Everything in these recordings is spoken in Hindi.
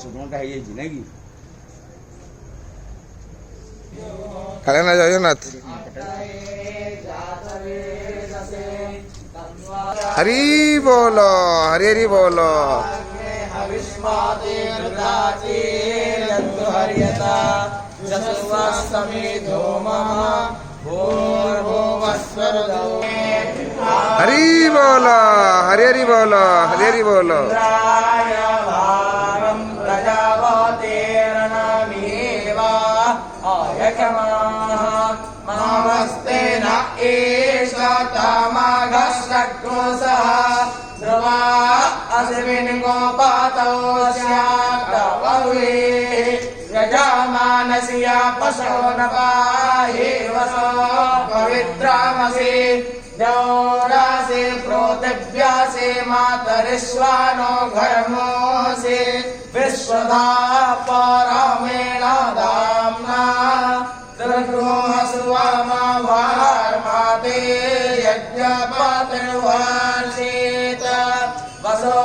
सुनता है ये जिंदगी कल्याण जगन्नाथ हरि बोलो हरि हरि बोलो हरि बोलो हरि हरि बोलो हरि हरि बोलो नमस्ते न ईशतमघशक्रोशः ध्रुवा अस्मिन् गोपातौ स्यात्तवहुः यजमानस्य पशो न पाहि वसो पवित्रमसि द्यौरासि प्रोतिव्यासि मातरिश्वानो घर्मोऽसि विश्वधा परमेण दाम्ना सुवामावार्माते यज्ञपतिर्वार्षेत वसो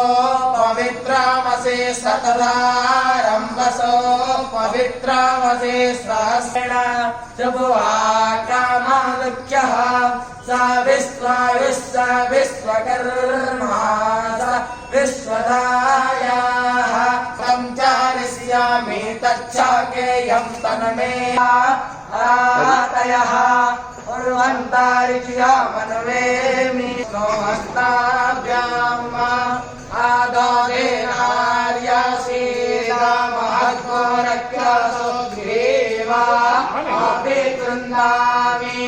पवित्रमसि सतधारं वसो पवित्रमसि सहस्रेण त्रिभुवाकामादित्यः स विश्वकर्मा स विश्वदायाः पञ्चारिष्यामि तच्छाकेयं तन्मे आतयः उर्वन्तारिच्या मनवेमि हस्ताभ्याम् आददेनार्यसीदमहद्गोरख्यासो ग्रीवा अपि कृन्दामि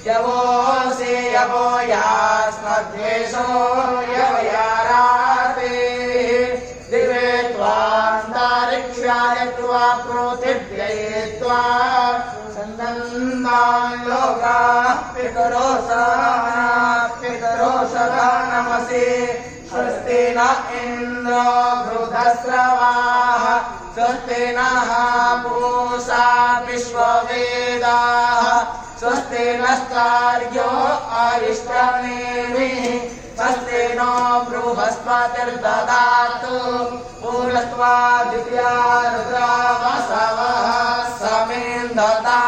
यवोऽसि यवो यास्मद्वेषो यवयाराते दिवे त्वान्तरिक्षाय त्वा पृथिव्यै त्वा लोका पितरो सदा नमसि स्वस्ति न इन्द्रो वृद्धस्रवाः स्वस्ति नः पूषा विश्ववेदाः स्वस्ति नस्तार्यो अरिष्टनेमिः स्वस्ति नो बृहस्पतिर्ददातु पूर्णत्वा द्वितीया रुद्रा वसवः समेन्दता